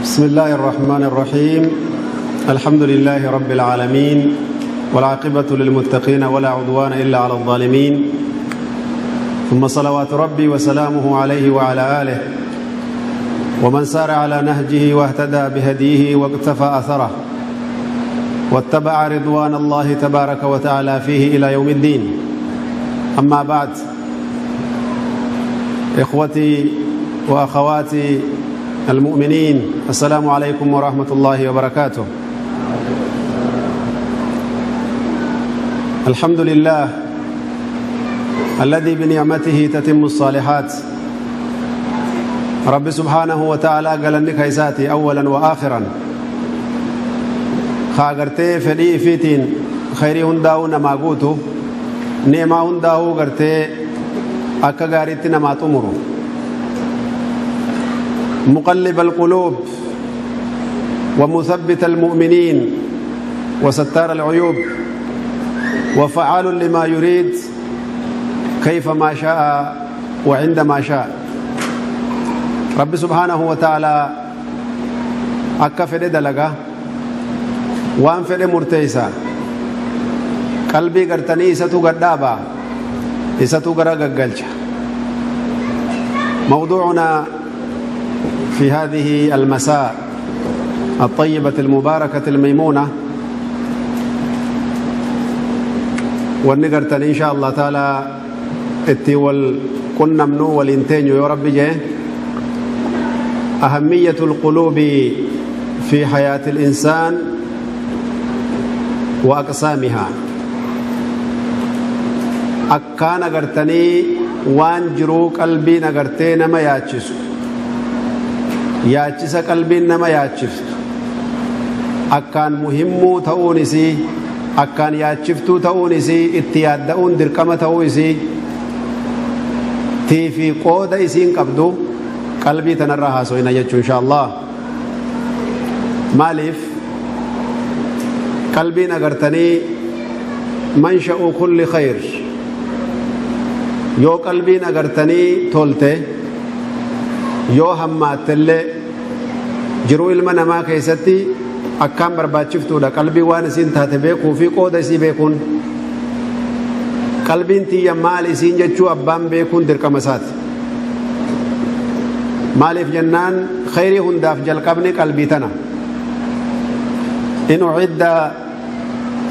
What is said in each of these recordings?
بسم الله الرحمن الرحيم. الحمد لله رب العالمين، والعاقبة للمتقين ولا عدوان إلا على الظالمين، ثم صلوات ربي وسلامه عليه وعلى آله ومن سار على نهجه واهتدى بهديه واقتفى أثره واتبع رضوان الله تبارك وتعالى فيه إلى يوم الدين. أما بعد، إخوتي وأخواتي المؤمنين، السلام عليكم ورحمة الله وبركاته. الحمد لله الذي بنعمته تتم الصالحات. رب سبحانه وتعالى قال لك إساتي أولا وآخرا خاغرتي فدي فيتين خيري هنداو نما قوتو نيما هنداو غرتي أكا غارتنا ما تمرو مقلب القلوب ومثبت المؤمنين وستار العيوب وفعال لما يريد كيفما شاء وعندما شاء. رب سبحانه وتعالى أكا فدي دلقا وان فدي مرتيسا قلبي قرتني إساتو قردابا إساتو قرق قلجا. موضوعنا في هذه المساء الطيبة المباركة الميمونة والنقرتن إن شاء الله تعالى التول كنا منو والانتين يا رب جه أهمية القلوب في حياة الإنسان وأقسامها. أكان قرتني وان جرو قلبي نقرتين ما ياتشسو yaachisa qalbiin nama yaachiftu akkaan muhimmuu ta'uun isii akkaan yaachiftuu ta'uun isii itti yaadda'uun dirqama ta'uu isii tiifi qooda isiin qabdu qalbii tanarraa haaso'ina jechuu inshaallah. maaliif qalbiin agartanii mansha'u kulli khayr, yoo qalbiin agartanii tolte yoo hammaattellee jiruu ilma namaa keessatti akkaan barbaachiftuudha qalbii waan isiin taate beekuu fi qooda isii beekuun. qalbiin tiyya maal isiin jechuu abbaan beekuun dirqama isaati. maaliif jennaan khayrii hundaaf jalqabni qalbii tana. in ucidda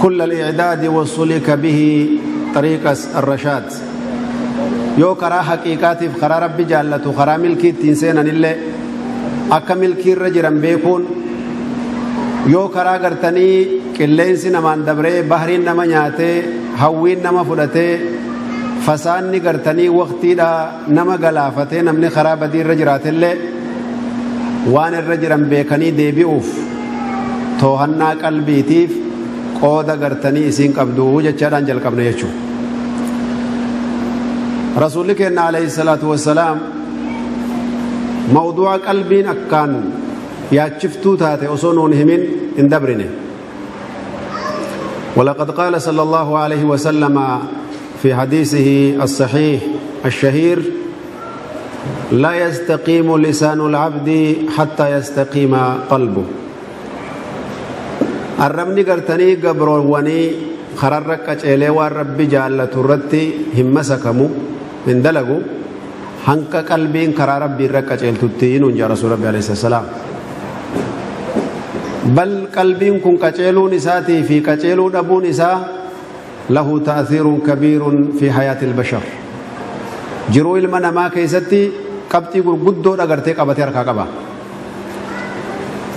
kulla al-i'daadi wasulika bihi tariiqa ar-rashaad, yoo karaa haqiiqaatiif karaa rabbi jaallatu karaa milkii ittiin seenanillee akka milkii irra jiran beekuun, yoo karaa gartanii qilleensi namaan dabree bahriin nama nyaatee hawwiin nama fudhatee fasaanni gartanii waqtiidha nama galaafatee namni karaa badii irra jiraatellee waan irra jiran beekanii deebi'uuf toohannaa qalbiitiif qooda gartanii isiin qabdu jechaadhaan jalqabna jechuudha. رسول الله عليه الصلاة والسلام موضوع قلبين أكان ياتشفتو تاتي أصنون همين اندبرنه. ولقد قال صلى الله عليه وسلم في حديثه الصحيح الشهير: لا يستقيم لسان العبد حتى يستقيم قلبه. الرمني قرتني قبروني خررك أجيلي والرب جالة الرتي همسكمو من دلقوا هنك قلبين كرا ربي ركع التوتين ونجا رسول ربي عليه السلام. بل قلبين كن كجيلون نساتي في كجيلون أبو نساء له تأثير كبير في حياة البشر. جرو المنا ما كيستي قبتي قدو أغرتي قبتي ركا قبا.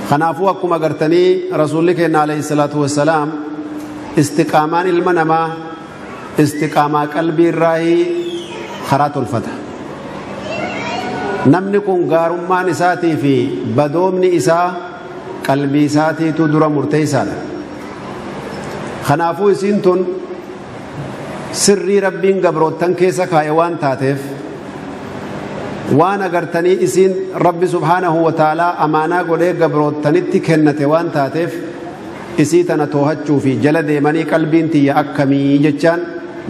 خنافو أكما أغرتني رسول الله عليه الصلاة والسلام استقامان المنا ما استقامة قلبي الراهي خرات الفتح. نمني كن غارمان إساتي في بدومني إسا قلبي إساتي تدر مرتيسا. خنافو إسينتون سري ربين قبروتن كيسا كايوان تاتف وانا قرتني إسين ربي سبحانه وتعالى أمانا قولي قبروتنتي كنت وان تاتف إسيتنا توهجو في جلد مني قلبين تي أكمي جتشان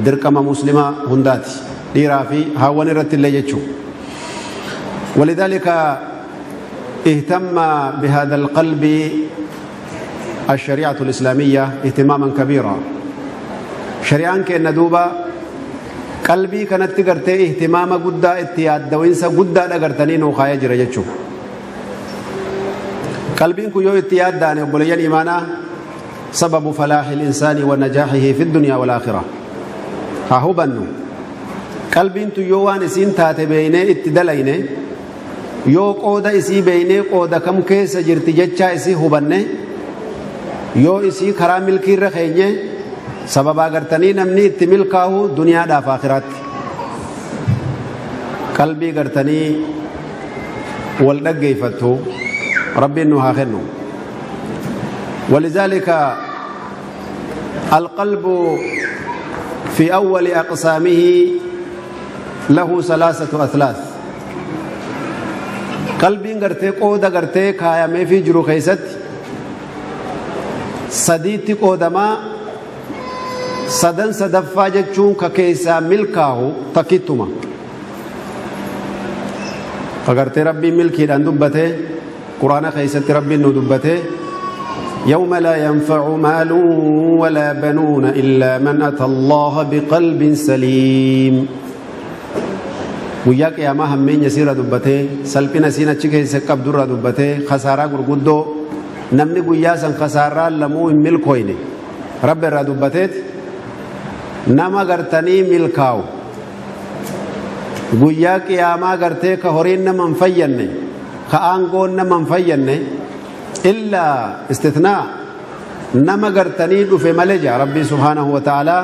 دركما مسلمة هنداتي dhiiraa fi haawwan irratti illee jechuudha. ولذلك اهتم بهذا القلب الشريعة الإسلامية اهتماما كبيرا. شريعان كأن دوبا قلبي كانت تقرتي اهتمام قدا اتياد دوينسا قدا لقرتنين وخايا جرجتشو قلبين كو يو اتياد داني وبليان إيمانا سبب فلاح الإنسان ونجاحه في الدنيا والآخرة. هاهو بنو قلبين تو يوان اسين تاتي بيني اتدليني يو قودا اسي بيني قودا كم كيس جرتي جتشا اسي هبني يو اسي خرامل كير رخيني سبب اگرتنی نمنی اتمل کاهو دنیا دا فاخرات قلبي گرتنی والدقی فتو ربي انه هاخنو. ولذلك القلب في أول أقسامه له 3 أثلاث. قلبي گرتے قودا گرتے کھایا میں فی جرو خیست صدیتی قودما سدن سدفا جچون ككيسا ملكاهو تكيتما فقرت ربي ملكي لأن دبته قرآن خيست ربي إنه دبته يوم لا ينفع مال ولا بنون إلا من أتى الله بقلب سليم. وياك يا ما همين يسير دبته سلبنا سينا تشكي سكب در دبته خسارة غرغدو نمني وياسا خسارة لمو ملكويني رب الرا دبته نما گرتنی ملکاو گویا قیاما گرتے کا ہورین نہ منفیننے کا آنگون نہ منفیننے الا استثناء نما گرتنی دفع ملے جا ربی سبحانہ وتعالی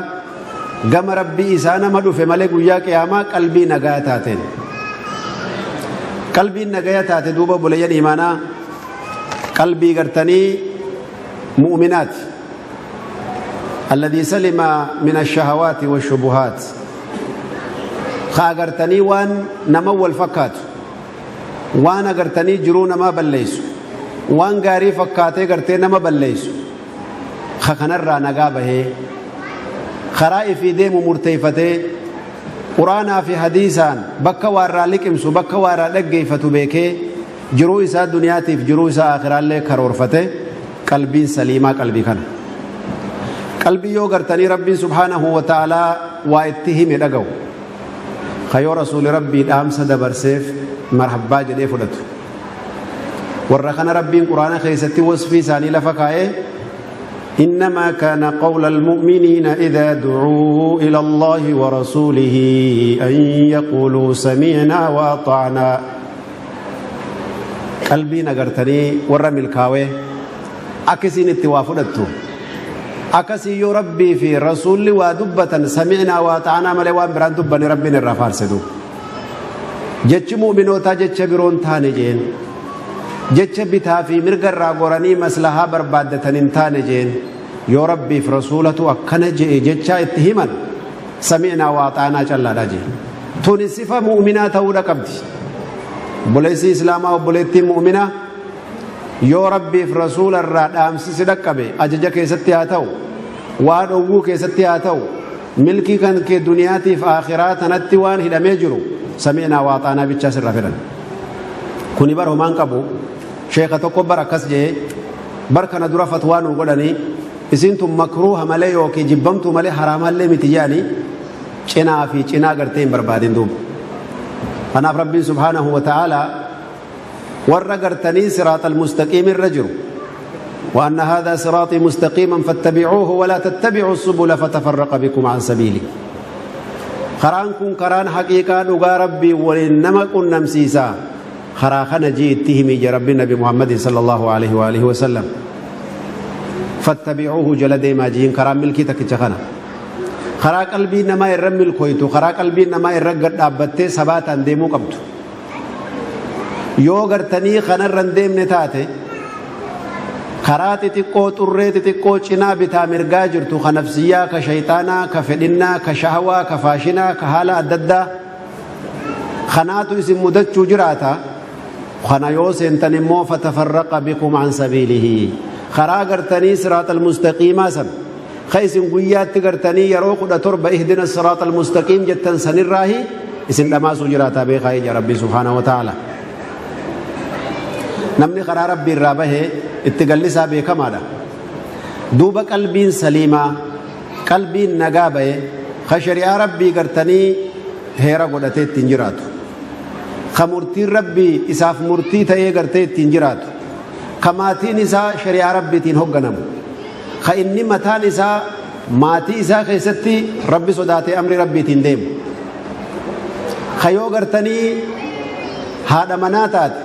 گم ربی اسانا ما دفع ملے گویا قیاما قلبی نگایت آتے قلبی نگایت آتے دوبا بلین ایمانا قلبی گرتنی مؤمنات الذي سلم من الشهوات والشبهات خاغرتني وان نمو الفكات وانا غرتني جرون ما بليس وان غاري فكاتي غرتي نما بليس خخنر نغابه خرائف ديم مرتيفته قرانا في حديثان بكوار لكم سو بكوار دغيفتو بكي جرو اسا دنياتي في جرو اسا اخره له كرورفته قلبي سليما قلبي كان قلبي يو غرتني ربي سبحانه وتعالى واتهم دغو خيو رسول ربي دام صدبر سيف مرحبا جدي فدت ورخنا ربي قران خيستي وصفي ثاني لفكايه انما كان قول المؤمنين اذا دعوا الى الله ورسوله ان يقولوا سمعنا واطعنا. قلبي نغرتني ورمي الكاوي اكسين اتوافدتو أكسي يو ربي في رسول ودبة سمعنا وطعنا ملوان بران دبني ربنا الرفار سدو جتش مؤمنوتا جتش برون تانجين جتش بتا في مرقر راقوراني مسلحة بربادة تانجين يو ربي في رسولته أكنجي جتش اتهما سمعنا وطعنا جل راجي توني صفة مؤمنات أولا قبدي بوليسي إسلاما وبوليتي مؤمنة يو ربي في رسول الراد أمس سدكبه أججا كيستي هاتو وادوغو كيستي هاتو ملكي كان كي دنياتي في آخرات نتوان هدا ميجرو سمعنا واطعنا بيتشاس الرفرن كوني بره مان قبو شيخة كبر أكس جي بركنا درا فتوانو قلني إسنتم مكروه ملي وكي جبمتم ملي حرام اللي متجاني چنا في چنا قرتين بربادين دوم أنا ربي سبحانه وتعالى ورقرتني صراط المستقيم الرجل وأن هذا صراطي مستقيما فاتبعوه ولا تتبعوا السبل فتفرق بكم عن سبيلي. خرانكم كران حقيقة نغا ربي ولنما كن نمسيسا خراخنا جيتهم ربي النبي محمد صلى الله عليه وآله وسلم فاتبعوه جلدي ما جين كرام ملكي تكتخنا خرا قلبي نما يرمل كويتو خرا قلبي نما يرقد أبتي سبات انديمو قبتو يو غرتني خنر رنديم نتاته خراتي تقو طريتي تقو چنا بتا مرغا جرتو خنفسيا كشيطانا كفدنا كشهوة كفاشنا كحالا أددا خناتو اسم مدچو جراتا خنايو سنتنمو فتفرق بكم عن سبيله خرا غرتني صراط المستقيم سن خيس قيات غرتني يروق ترب اهدنا الصراط المستقيم جتن سن الراهي اسم دماسو جراتا بخاي يا ربي سبحانه وتعالى namni karaa rabbii irraa bahee itti gallisaa beekamaadha. duuba qalbiin saliimaa qalbiin nagaa bahee ka shari'aa rabbii gartanii heera godhatee ittiin jiraatu, ka murtiin rabbii isaaf murtii ta'ee gartee ittiin jiraatu, ka maatiin isaa shari'aa rabbiitiin hoogganamu, ka inni mataan isaa maatii isaa keessatti rabbi sodaatee amri rabbiitiin deemu, ka yoo gartanii haadha manaa taate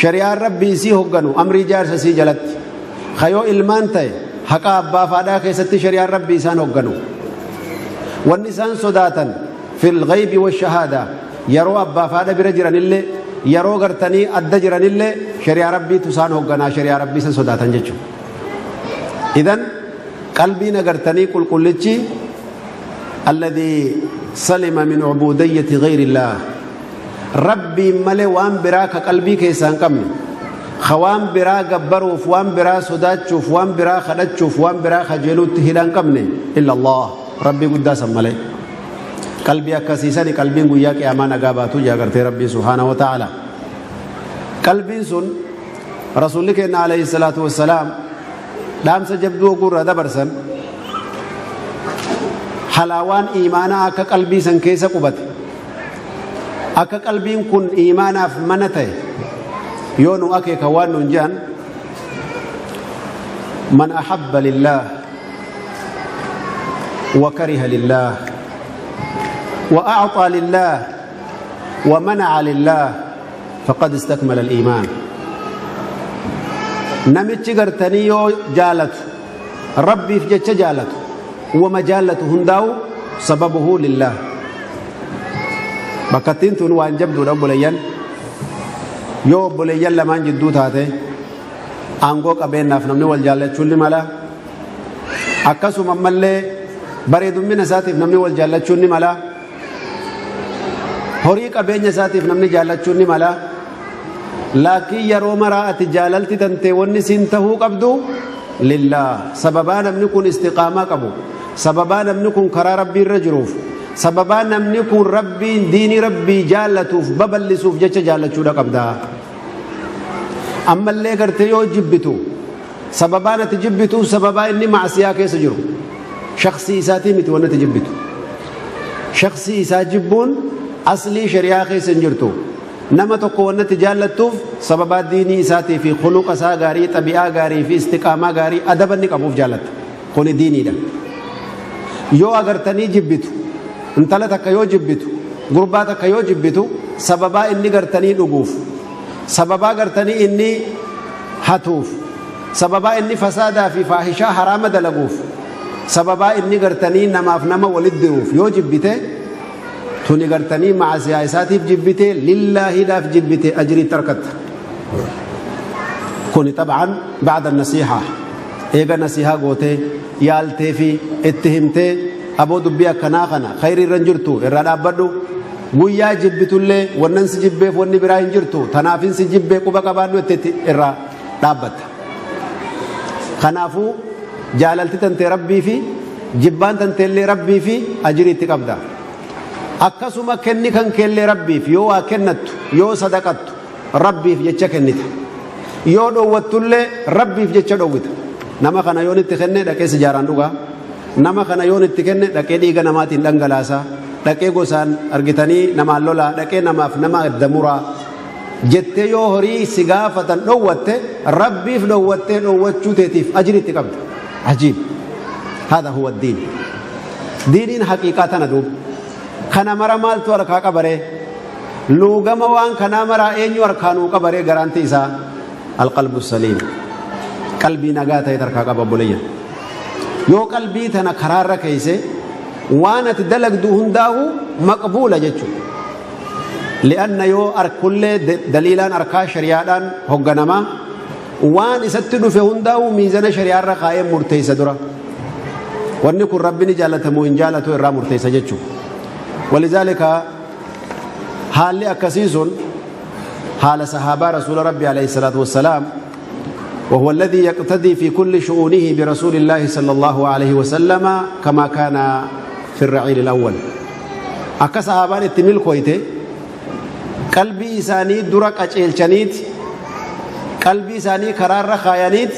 shari'aan rabbii isii hoogganu amrii jaarsa isii jalatti, ka yoo ilmaan ta'e haqa abbaa faadhaa keessatti shari'aan rabbii isaan hoogganu. wanni isaan sodaatan fil ghaybi wa shahaada yeroo abbaa faadha bira jiranillee yeroo gartanii adda jiranillee shari'aa rabbiitu isaan hoogganaa, shari'aa rabbii isa sodaatan jechuudha. idan qalbiin agartanii qulqullichi alladhii salima min ubuudiyyati ghayrillah rabbiin malee waan biraa ka qalbii keessaa hin qabne, ka waan biraa gabbaruuf, waan biraa sodaachuuf, waan biraa kadhachuuf, waan biraa kajeeluutti hidhaan qabne illa Allah, rabbii guddaa san malee. qalbii akkasiisani qalbiin guyyaa qiyaamaa nagaa baatu jaagartee rabbii subhaanahu wa ta'ala. qalbiin sun rasuulli keenya alayhi salaatu wassalaam dhaamsa jabduu ogurra dabarsan halaawaan iimaanaa akka qalbii san keessa qubate, akka qalbiin kun iimaanaaf mana ta'e yoo nu akeeka waan nun jedhan man ahabba lillah wa kariha lillah wa a'ta lillah wa mana'a lillah faqad istakmala al-iman. namichi gartanii yoo jaalatu rabbiif jecha jaalatu wama jaalatu hundaa'u sababuhu lillah. bakkattiin tun waan jabduudha obboleeyyan. yoo obboleeyyan lamaan jidduu taate aangoo qabeennaaf namni wal jaallachuun ni mala, akkasuma ammallee bareedummina isaatiif namni wal jaallachuun ni mala, horii qabeenya isaatiif namni jaallachuun ni mala. laakiin yeroo maraa ati jaalalti tantee wanni siin tahuu qabdu lillah, sababaa namni kun istiqaamaa qabu, sababaa namni kun karaa rabbii irra jiruuf, sababaa namni kun rabbiin diinii rabbii jaallatuuf babal'isuuf jecha jaallachuudha qabda. ammallee gartee yoo jibbitu sababaan ati jibbitu sababaa inni macsiyaa keessa jiru, shakhsii isaatii miti wanni ati jibbitu. shakhsii isaa jibbuun aslii shari'aa keessa hin jirtu. nama tokko wanni ati jaallattuuf sababaa diinii isaatii fi khuluqa isaa gaarii, xabi'aa gaarii fi istiqaamaa gaarii, adaba inni qabuuf jaallatta. kuni diiniidha. yoo agartanii jibbitu intala takka yoo jibbitu, gurbaa takka yoo jibbitu sababaa inni gartanii dhuguuf, sababaa gartanii inni hatuuf, sababaa inni fasaadaa fi faahishaa haraama dalaguuf, sababaa inni gartanii namaaf nama walit diruuf yoo jibbite tuni gartanii macasiyaa isaatiif jibbite lillaahiidhaaf jibbite ajrii tarkatta. kuni tabcan bacda nasiixa eega nasiihaa gootee yaaltee fi itti himtee aboo dubbii akkanaa kana khayri irra hin jirtu irraa dhaabbadhu, guyyaa jibbitullee wannan si jibbeef wanni biraa hin jirtu tanaafin si jibbee quba qabaadhu itti irraa dhaabbatta. kanaafuu jaalalti tantee rabbii fi jibbaan tanteellee rabbii fi ajrii itti qabda. akkasuma kenni kan keellee rabbiif yoo waa kennattu yoo sadaqattu rabbiif jecha kennita, yoo dhowwattullee rabbiif jecha dhowwita. nama kana yoon itti kenne dhaqee sijaaraan dhugaa, nama kana yoon itti kenne dhaqee dhiiga namaatiin dhangalaasaa, dhaqee gosaan argitanii namaan lolaa, dhaqee namaaf nama adda muraa jettee yoo horii si gaafatan dhowwatte rabbiif dhowwattee dhowwachuu teetiif ajri itti qabda. ajiib. hada huwa diin. diiniin haqiiqaa tana duuba. kana mara maaltu harkaa qabaree luugama waan kanaa maraa eenyu harkaanuu qabaree garaanti isaa alqalbu saliim, qalbii nagaa ta'e harkaa qaba obboleeyyan. yoo qalbii tana karaarra keeyse waan ati dalagdu hundaahu maqbuula jechuudha. li'anna yoo arkullee daliilaan arkaa shari'aadhaan hogganamaa waan isatti dhufe hundaahu miizana shari'aarra kaa'ee murteessa dura wanni kun rabbi ni jaallatamu hin jaallatu irraa murteessa jechuudha. ولذلك حال أكسيس حال صحابة رسول ربي عليه الصلاة والسلام، وهو الذي يقتدي في كل شؤونه برسول الله صلى الله عليه وسلم كما كان في الرعيل الأول. أكا صحابان اتميل كويته قلبي إساني درك أجيل شنيت qalbii isaanii karaarra kaayaniit